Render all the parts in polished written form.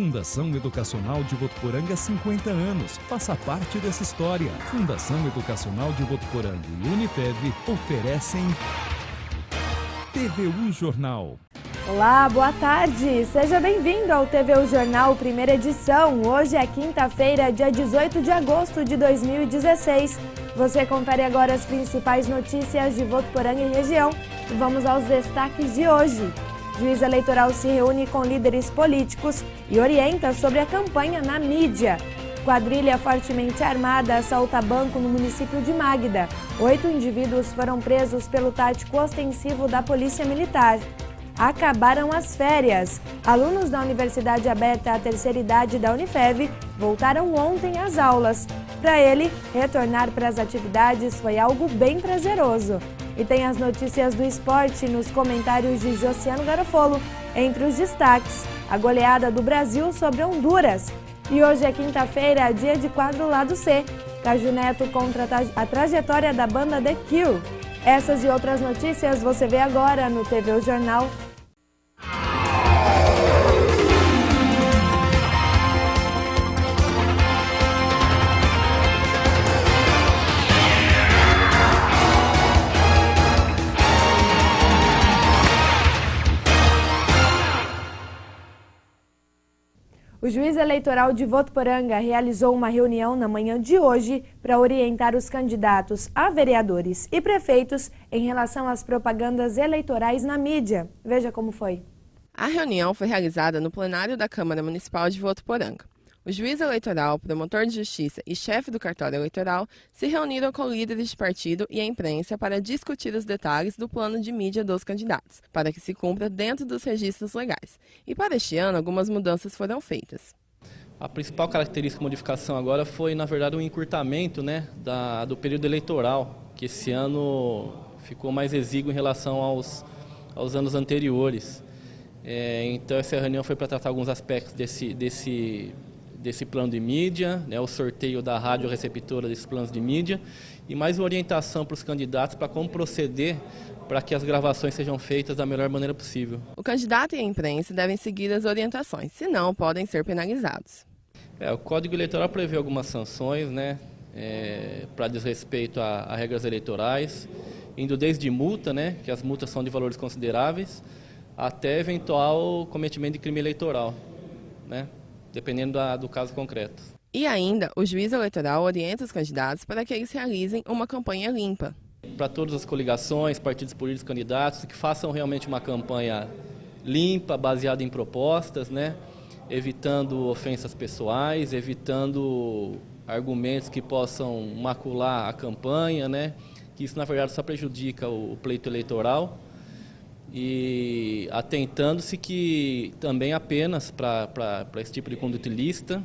Fundação Educacional de Votuporanga, 50 anos. Faça parte dessa história. Fundação Educacional de Votuporanga e Unifev oferecem TVU Jornal. Olá, boa tarde. Seja bem-vindo ao TVU Jornal, primeira edição. Hoje é quinta-feira, dia 18 de agosto de 2016. Você confere agora as principais notícias de Votuporanga e região. E vamos aos destaques de hoje. Juiz eleitoral se reúne com líderes políticos e orienta sobre a campanha na mídia. Quadrilha fortemente armada assalta banco no município de Magda. 8 indivíduos foram presos pelo tático ostensivo da Polícia Militar. Acabaram as férias. Alunos da Universidade Aberta à Terceira Idade da Unifev voltaram ontem às aulas. Para ele, retornar para as atividades foi algo bem prazeroso. E tem as notícias do esporte nos comentários de Josiano Garofolo. Entre os destaques, a goleada do Brasil sobre Honduras. E hoje é quinta-feira, dia de quadro Lado C. Caju Neto contra a trajetória da banda The Cure. Essas e outras notícias você vê agora no TVU Jornal. O juiz eleitoral de Votuporanga realizou uma reunião na manhã de hoje para orientar os candidatos a vereadores e prefeitos em relação às propagandas eleitorais na mídia. Veja como foi. A reunião foi realizada no plenário da Câmara Municipal de Votuporanga. O juiz eleitoral, promotor de justiça e chefe do cartório eleitoral se reuniram com líderes de partido e a imprensa para discutir os detalhes do plano de mídia dos candidatos, para que se cumpra dentro dos registros legais. E para este ano, algumas mudanças foram feitas. A principal característica de modificação agora foi, na verdade, um encurtamento, do período eleitoral, que esse ano ficou mais exíguo em relação aos anos anteriores. Então, essa reunião foi para tratar alguns aspectos desse plano de mídia, o sorteio da rádio receptora desses planos de mídia e mais uma orientação para os candidatos para como proceder para que as gravações sejam feitas da melhor maneira possível. O candidato e a imprensa devem seguir as orientações, senão podem ser penalizados. O Código Eleitoral prevê algumas sanções, para desrespeito a regras eleitorais, indo desde multa, que as multas são de valores consideráveis, até eventual cometimento de crime eleitoral, dependendo do caso concreto. E ainda, o juiz eleitoral orienta os candidatos para que eles realizem uma campanha limpa. Para todas as coligações, partidos políticos, candidatos, que façam realmente uma campanha limpa, baseada em propostas, evitando ofensas pessoais, evitando argumentos que possam macular a campanha, que isso, na verdade, só prejudica o pleito eleitoral. E atentando-se que também apenas para esse tipo de conduta ilícita,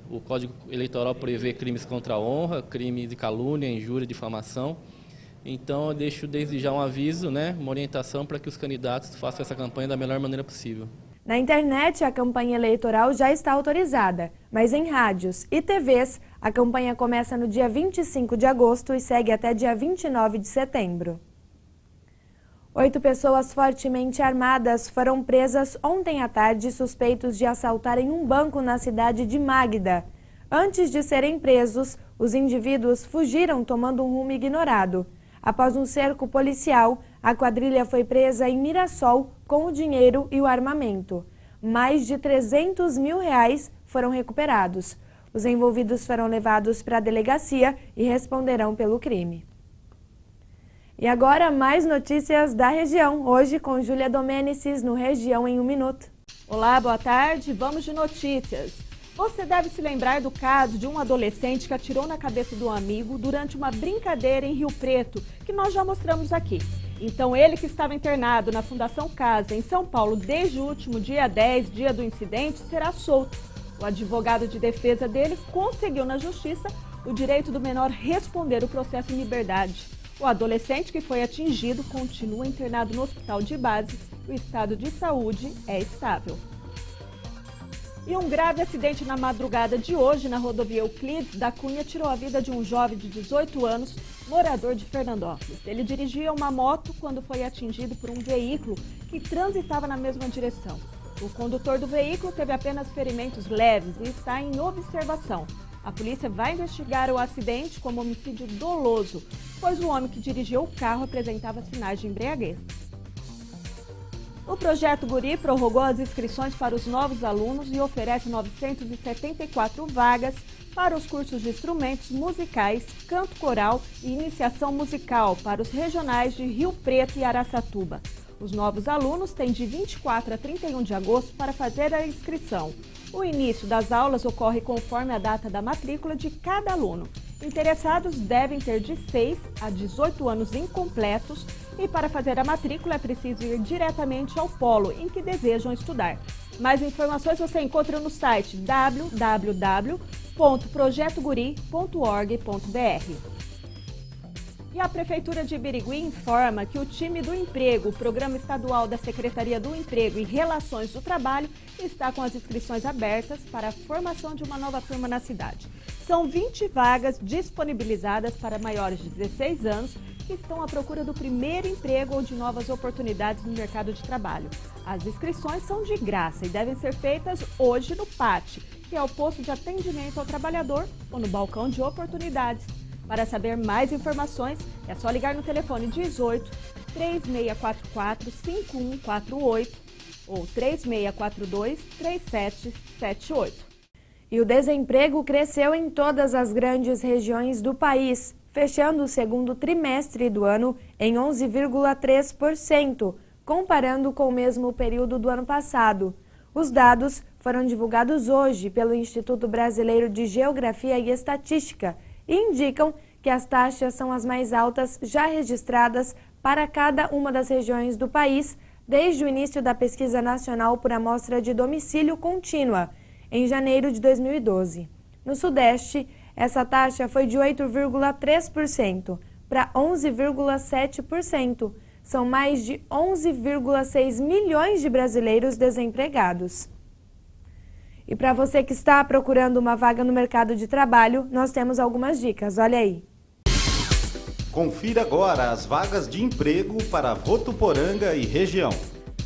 o Código Eleitoral prevê crimes contra a honra, crime de calúnia, injúria, difamação. Então eu deixo desde já um aviso, uma orientação para que os candidatos façam essa campanha da melhor maneira possível. Na internet, a campanha eleitoral já está autorizada, mas em rádios e TVs, a campanha começa no dia 25 de agosto e segue até dia 29 de setembro. 8 pessoas fortemente armadas foram presas ontem à tarde suspeitos de assaltarem um banco na cidade de Magda. Antes de serem presos, os indivíduos fugiram tomando um rumo ignorado. Após um cerco policial, a quadrilha foi presa em Mirassol com o dinheiro e o armamento. Mais de R$300 mil foram recuperados. Os envolvidos foram levados para a delegacia e responderão pelo crime. E agora, mais notícias da região, hoje com Júlia Domênices no Região em 1 Minuto. Olá, boa tarde, vamos de notícias. Você deve se lembrar do caso de um adolescente que atirou na cabeça do amigo durante uma brincadeira em Rio Preto, que nós já mostramos aqui. Então, ele que estava internado na Fundação Casa, em São Paulo, desde o último dia 10, dia do incidente, será solto. O advogado de defesa dele conseguiu na justiça o direito do menor responder o processo em liberdade. O adolescente que foi atingido continua internado no hospital de base e o estado de saúde é estável. E um grave acidente na madrugada de hoje na rodovia Euclides da Cunha tirou a vida de um jovem de 18 anos, morador de Fernandópolis. Ele dirigia uma moto quando foi atingido por um veículo que transitava na mesma direção. O condutor do veículo teve apenas ferimentos leves e está em observação. A polícia vai investigar o acidente como homicídio doloso, pois o homem que dirigiu o carro apresentava sinais de embriaguez. O Projeto Guri prorrogou as inscrições para os novos alunos e oferece 974 vagas para os cursos de instrumentos musicais, canto coral e iniciação musical para os regionais de Rio Preto e Araçatuba. Os novos alunos têm de 24 a 31 de agosto para fazer a inscrição. O início das aulas ocorre conforme a data da matrícula de cada aluno. Interessados devem ter de 6 a 18 anos incompletos e para fazer a matrícula é preciso ir diretamente ao polo em que desejam estudar. Mais informações você encontra no site www.projetoguri.org.br. E a Prefeitura de Birigui informa que o time do emprego, o Programa Estadual da Secretaria do Emprego e Relações do Trabalho, está com as inscrições abertas para a formação de uma nova turma na cidade. São 20 vagas disponibilizadas para maiores de 16 anos que estão à procura do primeiro emprego ou de novas oportunidades no mercado de trabalho. As inscrições são de graça e devem ser feitas hoje no PAT, que é o posto de atendimento ao trabalhador, ou no balcão de oportunidades. Para saber mais informações, é só ligar no telefone 18 3644 5148 ou 3642 3778. E o desemprego cresceu em todas as grandes regiões do país, fechando o segundo trimestre do ano em 11,3%, comparando com o mesmo período do ano passado. Os dados foram divulgados hoje pelo Instituto Brasileiro de Geografia e Estatística e indicam que as taxas são as mais altas já registradas para cada uma das regiões do país desde o início da Pesquisa Nacional por Amostra de Domicílio Contínua, em janeiro de 2012. No Sudeste, essa taxa foi de 8,3% para 11,7%. São mais de 11,6 milhões de brasileiros desempregados. E para você que está procurando uma vaga no mercado de trabalho, nós temos algumas dicas, olha aí. Confira agora as vagas de emprego para Votuporanga e região.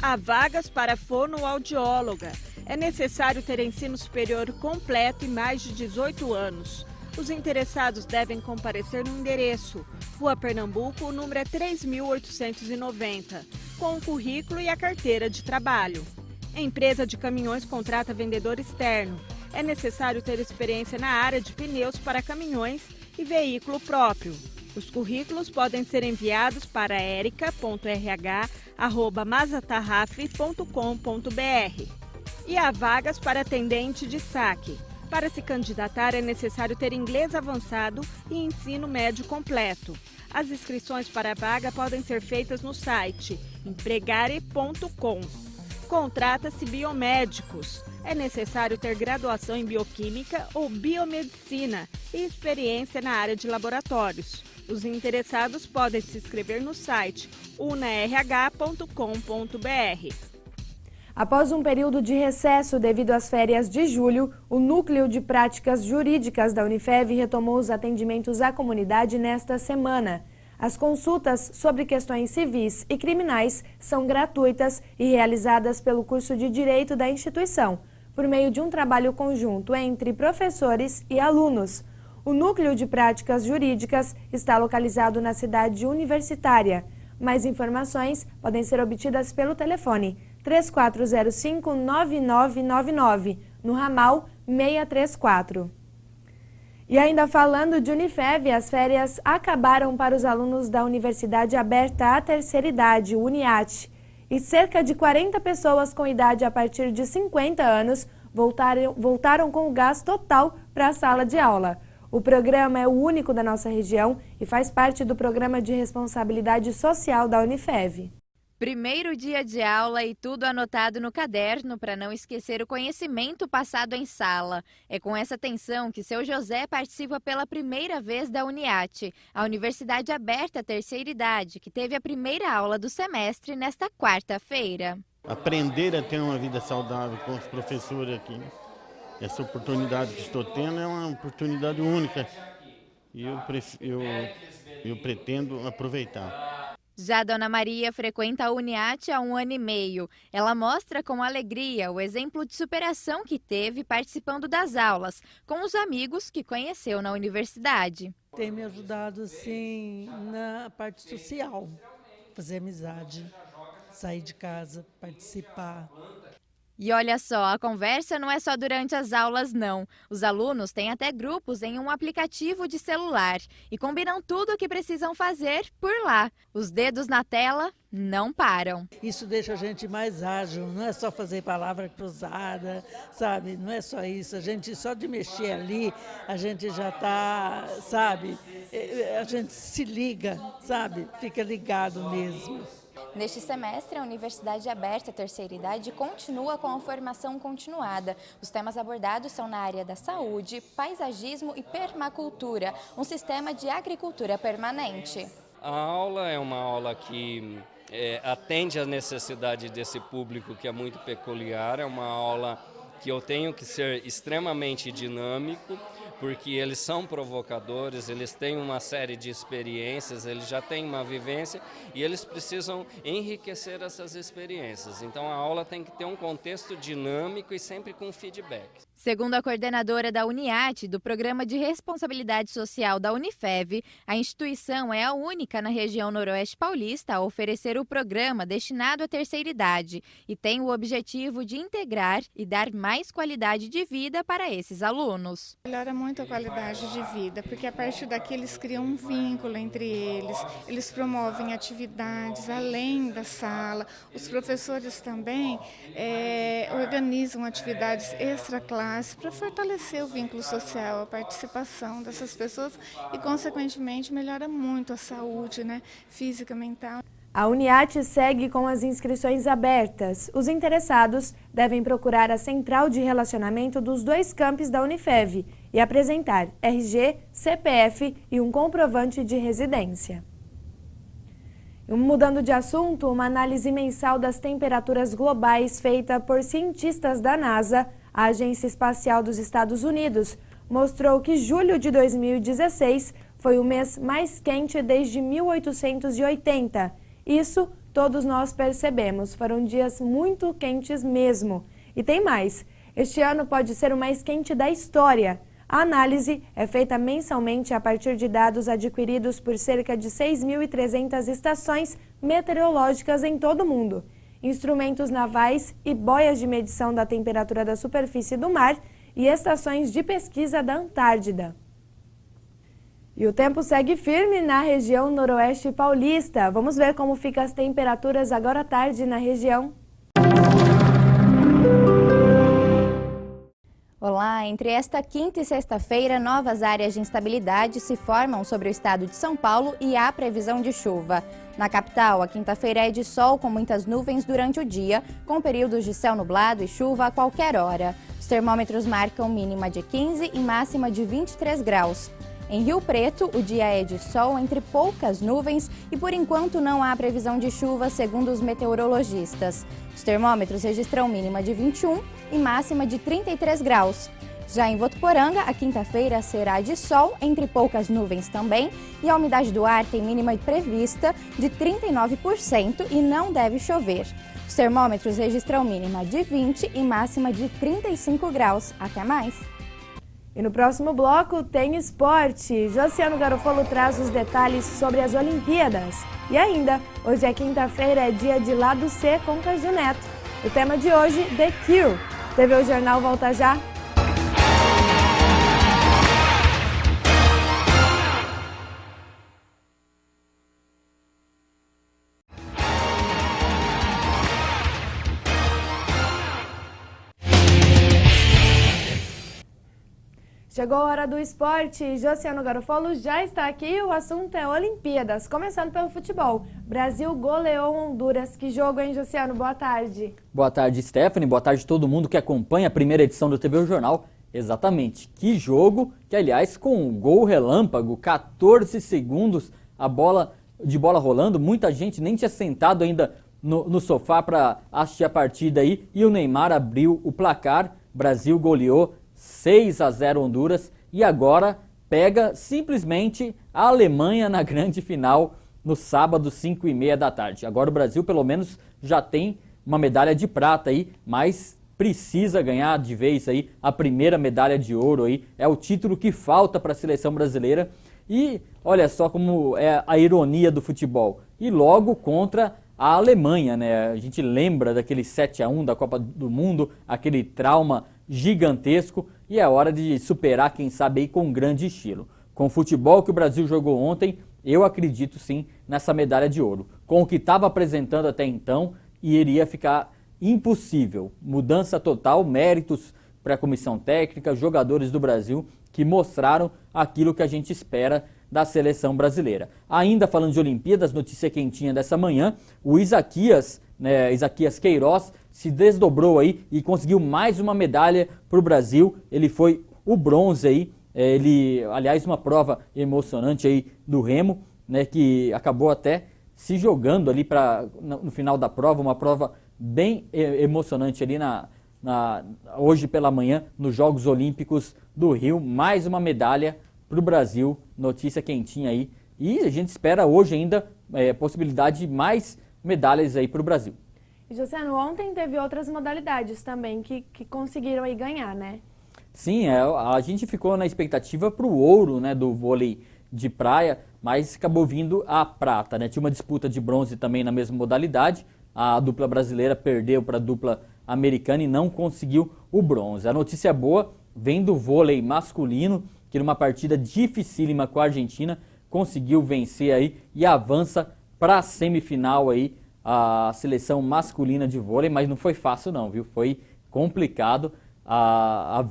Há vagas para fonoaudióloga. É necessário ter ensino superior completo e mais de 18 anos. Os interessados devem comparecer no endereço Rua Pernambuco, o número é 3.890, com o currículo e a carteira de trabalho. A empresa de caminhões contrata vendedor externo. É necessário ter experiência na área de pneus para caminhões e veículo próprio. Os currículos podem ser enviados para erica.rh@mazatarraf.com.br. E há vagas para atendente de saque. Para se candidatar é necessário ter inglês avançado e ensino médio completo. As inscrições para a vaga podem ser feitas no site empregare.com. Contrata-se biomédicos. É necessário ter graduação em bioquímica ou biomedicina e experiência na área de laboratórios. Os interessados podem se inscrever no site unarh.com.br. Após um período de recesso devido às férias de julho, o Núcleo de Práticas Jurídicas da Unifev retomou os atendimentos à comunidade nesta semana. As consultas sobre questões civis e criminais são gratuitas e realizadas pelo curso de Direito da instituição, por meio de um trabalho conjunto entre professores e alunos. O Núcleo de Práticas Jurídicas está localizado na cidade universitária. Mais informações podem ser obtidas pelo telefone 3405-9999, no ramal 634. E ainda falando de Unifev, as férias acabaram para os alunos da Universidade Aberta à Terceira Idade, UNIAT. E cerca de 40 pessoas com idade a partir de 50 anos voltaram com o gás total para a sala de aula. O programa é o único da nossa região e faz parte do Programa de Responsabilidade Social da Unifev. Primeiro dia de aula e tudo anotado no caderno para não esquecer o conhecimento passado em sala. É com essa tensão que seu José participa pela primeira vez da UNIAT, a Universidade Aberta à Terceira Idade, que teve a primeira aula do semestre nesta quarta-feira. Aprender a ter uma vida saudável com os professores aqui. Essa oportunidade que estou tendo é uma oportunidade única e eu pretendo aproveitar. Já a Dona Maria frequenta a Uniate há 1 ano e meio. Ela mostra com alegria o exemplo de superação que teve participando das aulas, com os amigos que conheceu na universidade. Tem me ajudado, assim, na parte social, fazer amizade, sair de casa, participar. E olha só, a conversa não é só durante as aulas, não. Os alunos têm até grupos em um aplicativo de celular e combinam tudo o que precisam fazer por lá. Os dedos na tela não param. Isso deixa a gente mais ágil, não é só fazer palavra cruzada, sabe? Não é só isso, a gente só de mexer ali, a gente já está, sabe? A gente se liga, sabe? Fica ligado mesmo. Neste semestre, a Universidade Aberta Terceira Idade continua com a formação continuada. Os temas abordados são na área da saúde, paisagismo e permacultura, um sistema de agricultura permanente. A aula é uma aula que atende à necessidade desse público que é muito peculiar, é uma aula que eu tenho que ser extremamente dinâmico, porque eles são provocadores, eles têm uma série de experiências, eles já têm uma vivência e eles precisam enriquecer essas experiências. Então a aula tem que ter um contexto dinâmico e sempre com feedback. Segundo a coordenadora da Uniate, do Programa de Responsabilidade Social da Unifev, a instituição é a única na região noroeste paulista a oferecer o programa destinado à terceira idade e tem o objetivo de integrar e dar mais qualidade de vida para esses alunos. Melhora muito a qualidade de vida, porque a partir daqui eles criam um vínculo entre eles promovem atividades além da sala, os professores também organizam atividades extra-classe para fortalecer o vínculo social, a participação dessas pessoas e, consequentemente, melhora muito a saúde, física, mental. A Uniate segue com as inscrições abertas. Os interessados devem procurar a central de relacionamento dos 2 campos da Unifev e apresentar RG, CPF e um comprovante de residência. Mudando de assunto, uma análise mensal das temperaturas globais feita por cientistas da NASA, a Agência Espacial dos Estados Unidos, mostrou que julho de 2016 foi o mês mais quente desde 1880. Isso todos nós percebemos, foram dias muito quentes mesmo. E tem mais, este ano pode ser o mais quente da história. A análise é feita mensalmente a partir de dados adquiridos por cerca de 6.300 estações meteorológicas em todo o mundo, instrumentos navais e boias de medição da temperatura da superfície do mar e estações de pesquisa da Antártida. E o tempo segue firme na região noroeste paulista. Vamos ver como ficam as temperaturas agora à tarde na região. Olá, entre esta quinta e sexta-feira, novas áreas de instabilidade se formam sobre o estado de São Paulo e há previsão de chuva. Na capital, a quinta-feira é de sol com muitas nuvens durante o dia, com períodos de céu nublado e chuva a qualquer hora. Os termômetros marcam mínima de 15 e máxima de 23 graus. Em Rio Preto, o dia é de sol entre poucas nuvens e por enquanto não há previsão de chuva, segundo os meteorologistas. Os termômetros registram mínima de 21 e máxima de 33 graus. Já em Votuporanga, a quinta-feira será de sol, entre poucas nuvens também, e a umidade do ar tem mínima prevista de 39% e não deve chover. Os termômetros registram mínima de 20 e máxima de 35 graus. Até mais! E no próximo bloco tem esporte. Josiano Garofalo traz os detalhes sobre as Olimpíadas. E ainda, hoje é quinta-feira, é dia de Lado C com Caju Neto. O tema de hoje, The Cure. TV O Jornal volta já. Chegou a hora do esporte. Josiano Garofalo já está aqui. O assunto é Olimpíadas. Começando pelo futebol. Brasil goleou Honduras. Que jogo, hein, Josiano? Boa tarde. Boa tarde, Stephanie. Boa tarde a todo mundo que acompanha a primeira edição do TV O Jornal. Exatamente. Que jogo que, aliás, com um gol relâmpago, 14 segundos, a bola rolando. Muita gente nem tinha sentado ainda no sofá para assistir a partida aí. E o Neymar abriu o placar. Brasil goleou 6-0 Honduras e agora pega simplesmente a Alemanha na grande final no sábado, 5h30 da tarde. Agora o Brasil, pelo menos, já tem uma medalha de prata aí, mas precisa ganhar de vez aí a primeira medalha de ouro aí. É o título que falta para a seleção brasileira. E olha só como é a ironia do futebol. E logo contra a Alemanha, né? A gente lembra daquele 7-1 da Copa do Mundo, aquele trauma gigantesco, e é hora de superar, quem sabe, aí com grande estilo. Com o futebol que o Brasil jogou ontem, eu acredito sim nessa medalha de ouro. Com o que estava apresentando até então, iria ficar impossível. Mudança total, méritos para a comissão técnica, jogadores do Brasil que mostraram aquilo que a gente espera da seleção brasileira. Ainda falando de Olimpíadas, notícia quentinha dessa manhã, o Isaquias Queiroz se desdobrou aí e conseguiu mais uma medalha para o Brasil. Ele foi o bronze aí, aliás, uma prova emocionante aí do remo, né, que acabou até se jogando ali no final da prova, uma prova bem emocionante ali hoje pela manhã, nos Jogos Olímpicos do Rio. Mais uma medalha para o Brasil, notícia quentinha aí. E a gente espera hoje ainda possibilidade de mais medalhas aí para o Brasil. E, Josiano, ontem teve outras modalidades também que conseguiram aí ganhar, né? Sim, a gente ficou na expectativa para o ouro, né, do vôlei de praia, mas acabou vindo a prata, né? Tinha uma disputa de bronze também na mesma modalidade. A dupla brasileira perdeu para a dupla americana e não conseguiu o bronze. A notícia boa vem do vôlei masculino, que numa partida dificílima com a Argentina, conseguiu vencer aí e avança para a semifinal aí a seleção masculina de vôlei, mas não foi fácil não, viu? Foi complicado. A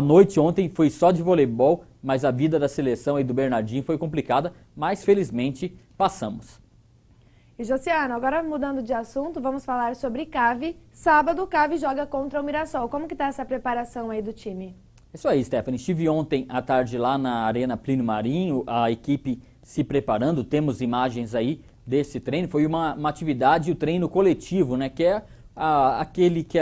noite ontem foi só de voleibol, mas a vida da seleção aí do Bernardinho foi complicada, mas felizmente passamos. E Josiano, agora mudando de assunto, vamos falar sobre CAV. Sábado o CAV joga contra o Mirassol. Como que tá essa preparação aí do time? Isso aí, Stephanie. Estive ontem à tarde lá na Arena Plínio Marinho, a equipe se preparando, temos imagens aí desse treino. Foi uma atividade, o treino coletivo, né, que é aquele que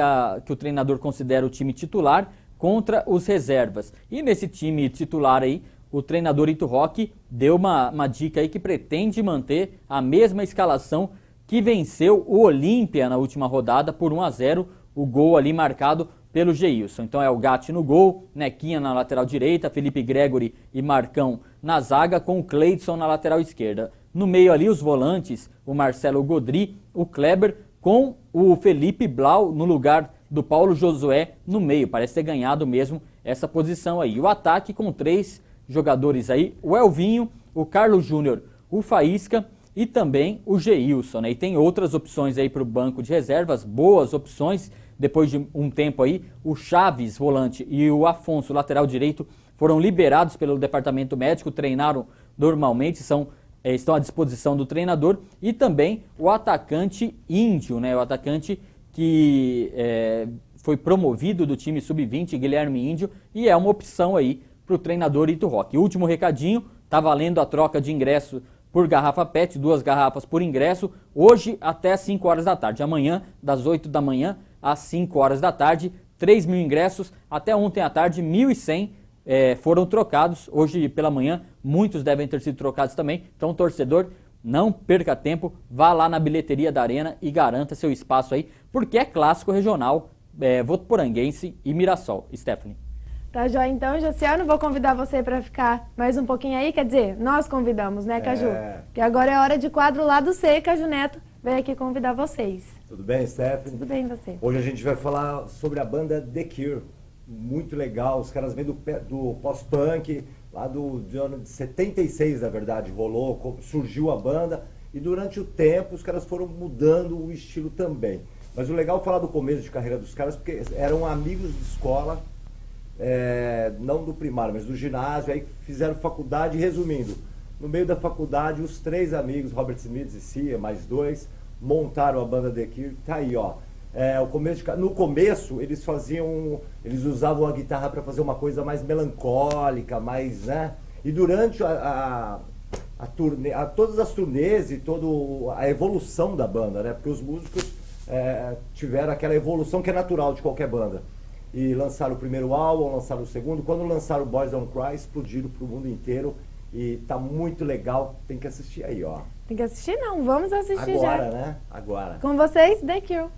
o treinador considera o time titular contra os reservas. E nesse time titular aí, o treinador Ito Roque deu uma dica aí que pretende manter a mesma escalação que venceu o Olímpia na última rodada por 1-0, o gol ali marcado pelo Geilson. Então é o Gatti no gol, Nequinha na lateral direita, Felipe Gregory e Marcão na zaga, com o Cleidson na lateral esquerda. No meio ali os volantes, o Marcelo Godry, o Kleber, com o Felipe Blau no lugar do Paulo Josué no meio. Parece ter ganhado mesmo essa posição aí. O ataque com 3 jogadores aí, o Elvinho, o Carlos Júnior, o Faísca e também o Geilson, né? E tem outras opções aí para o banco de reservas, boas opções. Depois de um tempo aí, o Chaves, volante, e o Afonso, lateral direito, foram liberados pelo departamento médico, treinaram normalmente, estão à disposição do treinador. E também o atacante Índio, né? O atacante que foi promovido do time sub-20, Guilherme Índio, e é uma opção aí para o treinador Ito Roque. Último recadinho, está valendo a troca de ingresso por garrafa PET, 2 garrafas por ingresso, hoje até às 5 horas da tarde. Amanhã, das 8 da manhã às 5 horas da tarde, 3.000 ingressos. Até ontem à tarde, 1.100 foram trocados. Hoje pela manhã, muitos devem ter sido trocados também. Então, torcedor, não perca tempo, vá lá na bilheteria da Arena e garanta seu espaço aí, porque é clássico regional, votuporanguense e Mirassol. Stephanie. Tá joia então, Josiano, vou convidar você para ficar mais um pouquinho aí, quer dizer, nós convidamos, né, Caju? Que agora é hora de quadro Lado C, Caju Neto vem aqui convidar vocês. Tudo bem, Stephanie? Tudo bem, você? Hoje a gente vai falar sobre a banda The Cure, muito legal, os caras vêm do post-punk, lá do ano de 76, na verdade, surgiu a banda, e durante o tempo os caras foram mudando o estilo também. Mas o legal é falar do começo de carreira dos caras, porque eram amigos de escola, não do primário, mas do ginásio, aí fizeram faculdade. Resumindo, no meio da faculdade, os 3 amigos, Robert Smith e Cia, mais 2, montaram a banda The Cure. Tá aí, ó. No começo, eles usavam a guitarra para fazer uma coisa mais melancólica, mais, né? E durante todas as turnês e toda a evolução da banda, né? Porque os músicos tiveram aquela evolução que é natural de qualquer banda. E lançaram o primeiro álbum, lançaram o segundo. Quando lançaram Boys Don't Cry, explodiram para o mundo inteiro. E tá muito legal, tem que assistir aí, ó. Tem que assistir não, vamos assistir agora, já. Né? Agora. Com vocês, The Cure.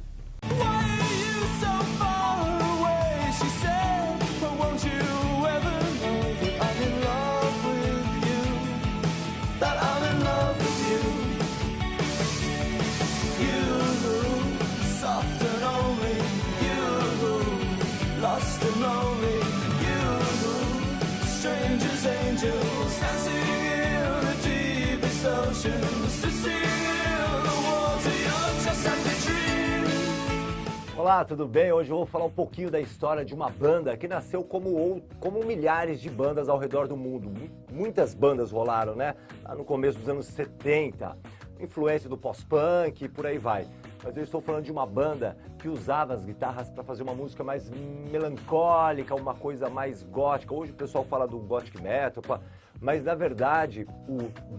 Olá, tudo bem? Hoje eu vou falar um pouquinho da história de uma banda que nasceu como milhares de bandas ao redor do mundo. Muitas bandas rolaram, né? Lá no começo dos anos 70, influência do pós-punk e por aí vai. Mas eu estou falando de uma banda que usava as guitarras para fazer uma música mais melancólica, uma coisa mais gótica. Hoje o pessoal fala do gothic metal, mas na verdade o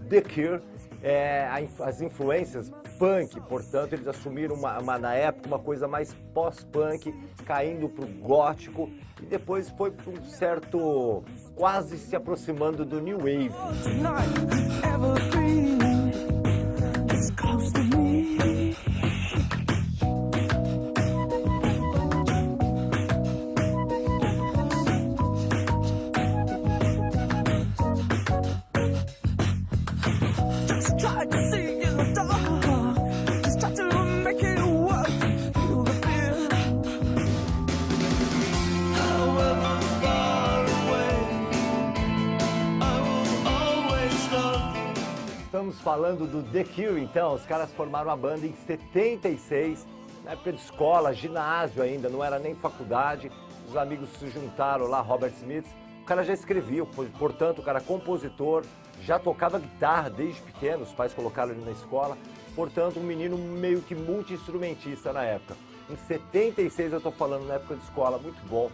The Cure as influências punk, portanto eles assumiram na época uma coisa mais pós-punk, caindo para o gótico e depois foi para um certo, quase se aproximando do New Wave. Estamos falando do The Cure, então. Os caras formaram a banda em 76, na época de escola, ginásio ainda, não era nem faculdade. Os amigos se juntaram lá, Robert Smith. O cara já escrevia, portanto, o cara compositor, já tocava guitarra desde pequeno, os pais colocaram ele na escola. Portanto, um menino meio que multi-instrumentista na época. Em 76 eu tô falando, na época de escola, muito bom.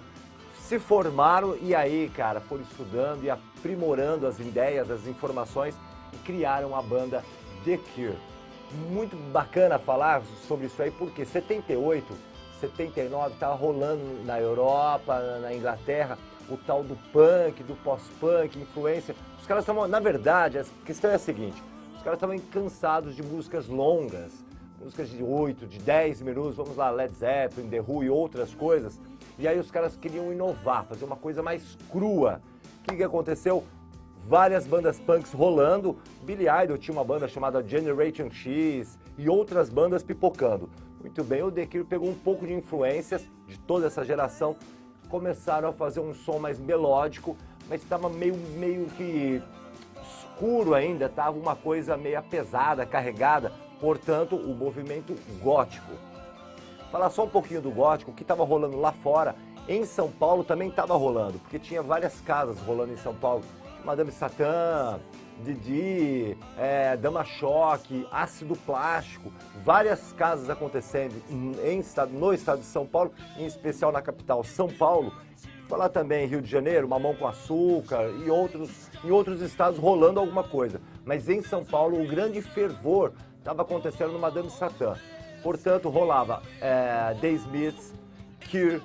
Se formaram e aí, cara, foram estudando e aprimorando as ideias, as informações e criaram a banda The Cure. Muito bacana falar sobre isso aí, porque 78, 79 estava rolando na Europa, na Inglaterra, o tal do punk, do pós-punk, influência. Os caras estavam, na verdade, a questão é a seguinte, os caras estavam cansados de músicas longas, músicas de 8, de 10 minutos, vamos lá, Led Zeppelin, The Who e outras coisas. E aí os caras queriam inovar, fazer uma coisa mais crua. O que aconteceu? Várias bandas punks rolando, Billy Idol tinha uma banda chamada Generation X e outras bandas pipocando. Muito bem, o The Cure pegou um pouco de influências de toda essa geração, começaram a fazer um som mais melódico, mas estava meio que escuro ainda, estava uma coisa meio pesada, carregada, portanto o movimento gótico. Falar só um pouquinho do gótico, o que estava rolando lá fora, em São Paulo também estava rolando, porque tinha várias casas rolando em São Paulo. Madame Satã, Didi, Dama Choque, Ácido Plástico, várias casas acontecendo no estado de São Paulo, em especial na capital São Paulo. Falar também Rio de Janeiro, Mamão com Açúcar e em outros estados rolando alguma coisa. Mas em São Paulo o grande fervor estava acontecendo no Madame Satã. Portanto, rolava The Smiths, Cure,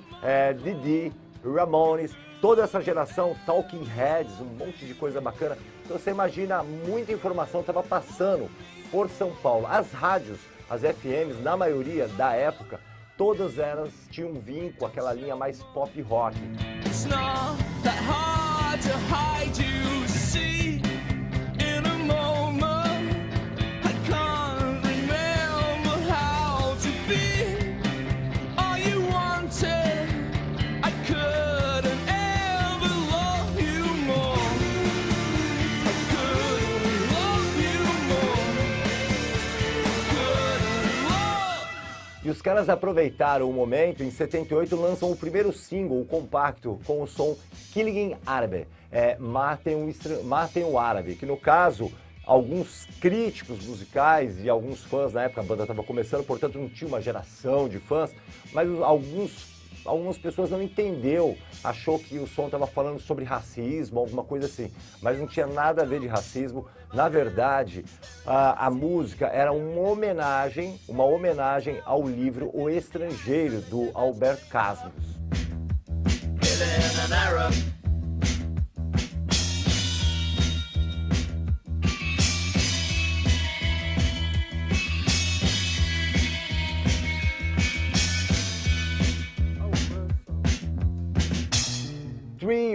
Didi, Ramones, toda essa geração, Talking Heads, um monte de coisa bacana. Então você imagina, muita informação estava passando por São Paulo. As rádios, as FMs, na maioria da época, todas elas tinham um vínculo com aquela linha mais pop rock. E os caras aproveitaram o momento, em 78 lançam o primeiro single, o compacto, com o som Killing Arabe, Matem o Árabe, que no caso, alguns críticos musicais e alguns fãs, na época a banda estava começando, portanto não tinha uma geração de fãs, mas algumas pessoas não entendeu, achou que o som estava falando sobre racismo, alguma coisa assim, mas não tinha nada a ver de racismo. Na verdade, a música era uma homenagem ao livro O Estrangeiro, do Albert Camus.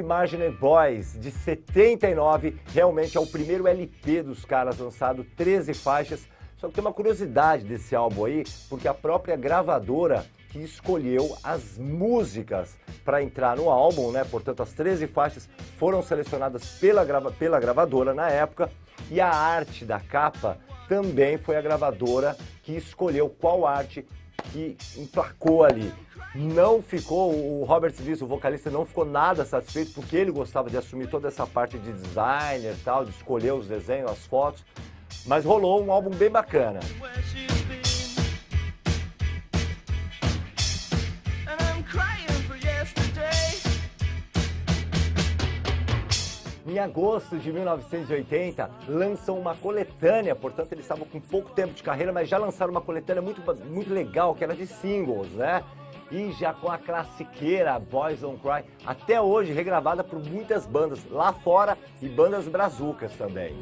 Imaginary Boys, de 79, realmente é o primeiro LP dos caras lançado, 13 faixas. Só que tem uma curiosidade desse álbum aí, porque a própria gravadora que escolheu as músicas para entrar no álbum, né? Portanto, as 13 faixas foram selecionadas pela gravadora na época, e a arte da capa também foi a gravadora que escolheu qual arte que emplacou ali. Não ficou, o Robert Smith, o vocalista, não ficou nada satisfeito, porque ele gostava de assumir toda essa parte de designer e tal, de escolher os desenhos, as fotos, mas rolou um álbum bem bacana. Em agosto de 1980, lançam uma coletânea, portanto eles estavam com pouco tempo de carreira, mas já lançaram uma coletânea muito legal, que era de singles, né? E já com a classiqueira Boys Don't Cry, até hoje regravada por muitas bandas lá fora e bandas brazucas também.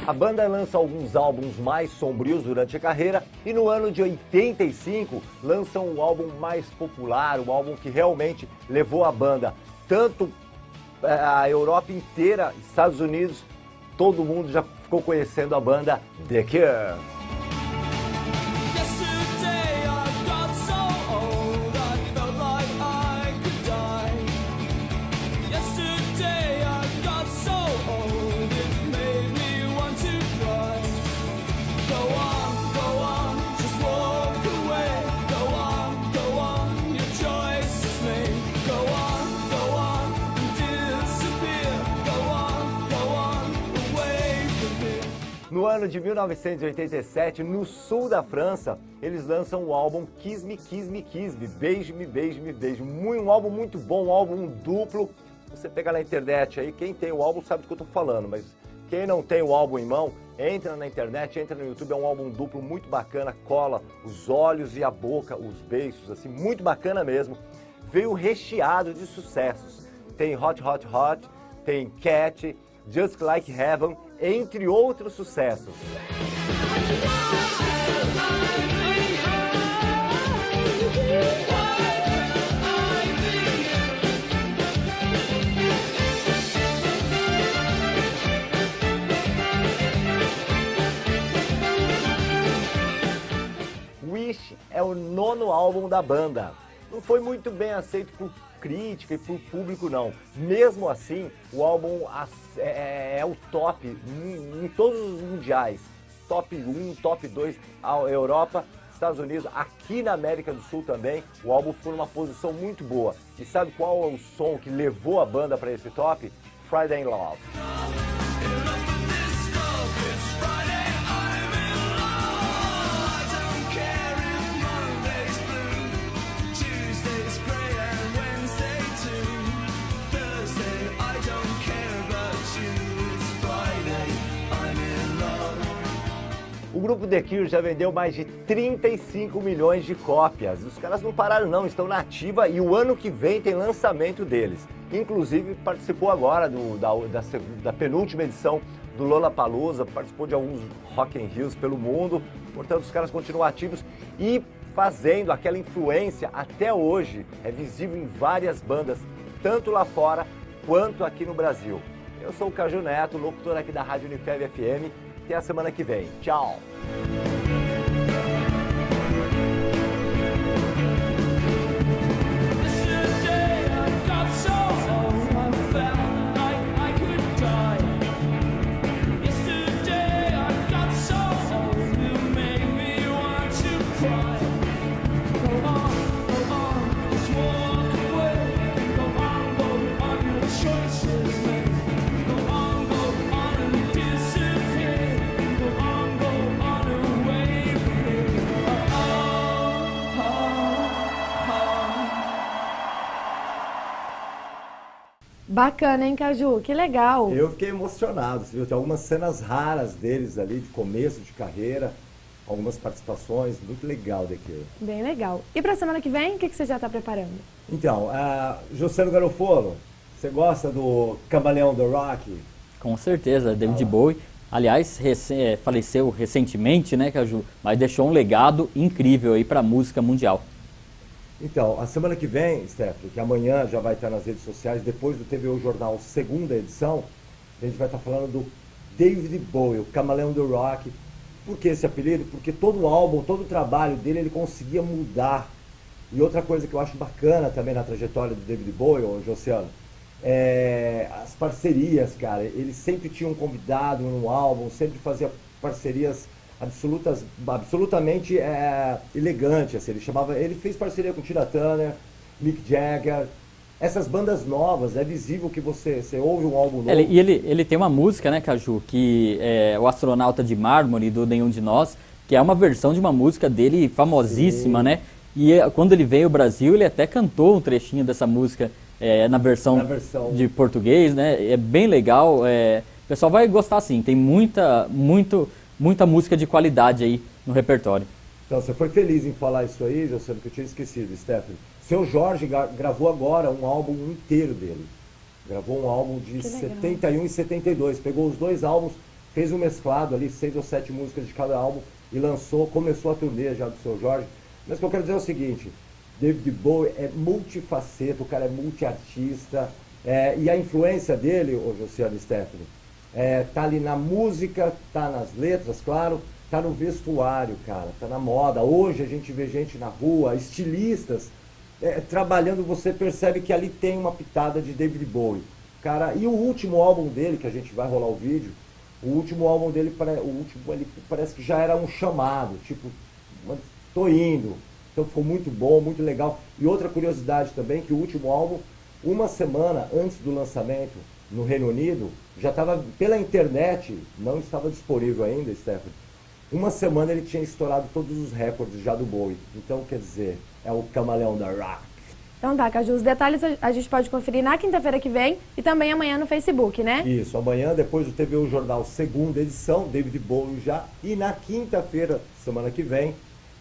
A banda lança alguns álbuns mais sombrios durante a carreira e no ano de 85 lançam um álbum mais popular, um álbum que realmente levou a banda tanto a Europa inteira, Estados Unidos, todo mundo já ficou conhecendo a banda The Cure. No ano de 1987, no sul da França, eles lançam o álbum Kiss Me, Kiss Me, Kiss Me, Beije-me, Beije-me, Beije-me. Um álbum muito bom, um álbum duplo. Você pega na internet aí, quem tem o álbum sabe do que eu tô falando, mas quem não tem o álbum em mão, entra na internet, entra no YouTube, é um álbum duplo muito bacana, cola os olhos e a boca, os beiços, assim, muito bacana mesmo. Veio recheado de sucessos. Tem Hot, Hot, Hot, tem Cat, Just Like Heaven, entre outros sucessos. Wish é o 9º álbum da banda. Não foi muito bem aceito por crítica e por público não. Mesmo assim, o álbum é o top em todos os mundiais. Top 1, top 2, a Europa, Estados Unidos, aqui na América do Sul também, o álbum ficou numa posição muito boa. E sabe qual é o som que levou a banda para esse top? Friday in Love. O grupo The Cure já vendeu mais de 35 milhões de cópias. Os caras não pararam não, estão na ativa e o ano que vem tem lançamento deles. Inclusive participou agora da penúltima edição do Lollapalooza, participou de alguns Rock in Rios pelo mundo. Portanto, os caras continuam ativos e fazendo aquela influência até hoje. É visível em várias bandas, tanto lá fora quanto aqui no Brasil. Eu sou o Caju Neto, locutor aqui da Rádio Unifev FM. Até a semana que vem. Tchau! Bacana, hein, Caju? Que legal! Eu fiquei emocionado, viu? Tem algumas cenas raras deles ali, de começo de carreira. algumas participações, muito legal daqui. Bem legal. E para a semana que vem, o que você já está preparando? Então, Josélio Garofolo, você gosta do Camaleão do Rock? Com certeza, David Bowie. Aliás, faleceu recentemente, né, Caju? Mas deixou um legado incrível aí para a música mundial. Então, a semana que vem, Stephanie, que amanhã já vai estar nas redes sociais, depois do TVO Jornal, segunda edição, a gente vai estar falando do David Bowie, o Camaleão do Rock. Por que esse apelido? Porque todo o álbum, todo o trabalho dele, ele conseguia mudar. E outra coisa que eu acho bacana também na trajetória do David Bowie, Josiano, as parcerias, cara. Ele sempre tinha um convidado no álbum, sempre fazia parcerias absolutamente elegantes. Assim. Ele fez parceria com Tina Turner, Mick Jagger. Essas bandas novas, é visível que você ouve um álbum novo. Ele tem uma música, né, Caju, que é o Astronauta de Mármore, do Nenhum de Nós, que é uma versão de uma música dele famosíssima, né? E quando ele veio ao Brasil, ele até cantou um trechinho dessa música na versão de português, né? É bem legal, o pessoal vai gostar sim, tem muita música de qualidade aí no repertório. Então, você foi feliz em falar isso aí, José, que eu tinha esquecido, Stephanie. Seu Jorge gravou agora um álbum inteiro dele. Gravou um álbum de 71 e 72. Pegou os dois álbuns, fez um mesclado ali, 6 ou 7 músicas de cada álbum e começou a turnê já do Seu Jorge. Mas o que eu quero dizer é o seguinte, David Bowie é multifaceta, o cara é multiartista, e a influência dele, Josiane e Stephanie, tá ali na música, tá nas letras, claro, tá no vestuário, cara, tá na moda. Hoje a gente vê gente na rua, estilistas, trabalhando, você percebe que ali tem uma pitada de David Bowie. Cara, e o último álbum dele, que a gente vai rolar o vídeo, o último álbum dele, ele parece que já era um chamado, tipo, tô indo. Então ficou muito bom, muito legal. E outra curiosidade também, que o último álbum, uma semana antes do lançamento no Reino Unido, já estava pela internet, não estava disponível ainda, Stephanie. Uma semana ele tinha estourado todos os recordes já do Bowie. Então, quer dizer, é o Camaleão da Rock. Então tá, Caju, os detalhes a gente pode conferir na quinta-feira que vem e também amanhã no Facebook, né? Isso, amanhã, depois do TVO Jornal, segunda edição, David Bowie já. E na quinta-feira, semana que vem,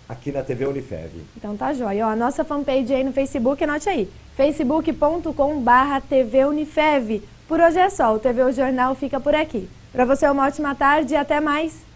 aqui na TV Unifev. Então tá jóia. Ó, a nossa fanpage aí no Facebook, anote aí, facebook.com/TV Unifev. Por hoje é só, o TVO Jornal fica por aqui. Para você uma ótima tarde e até mais.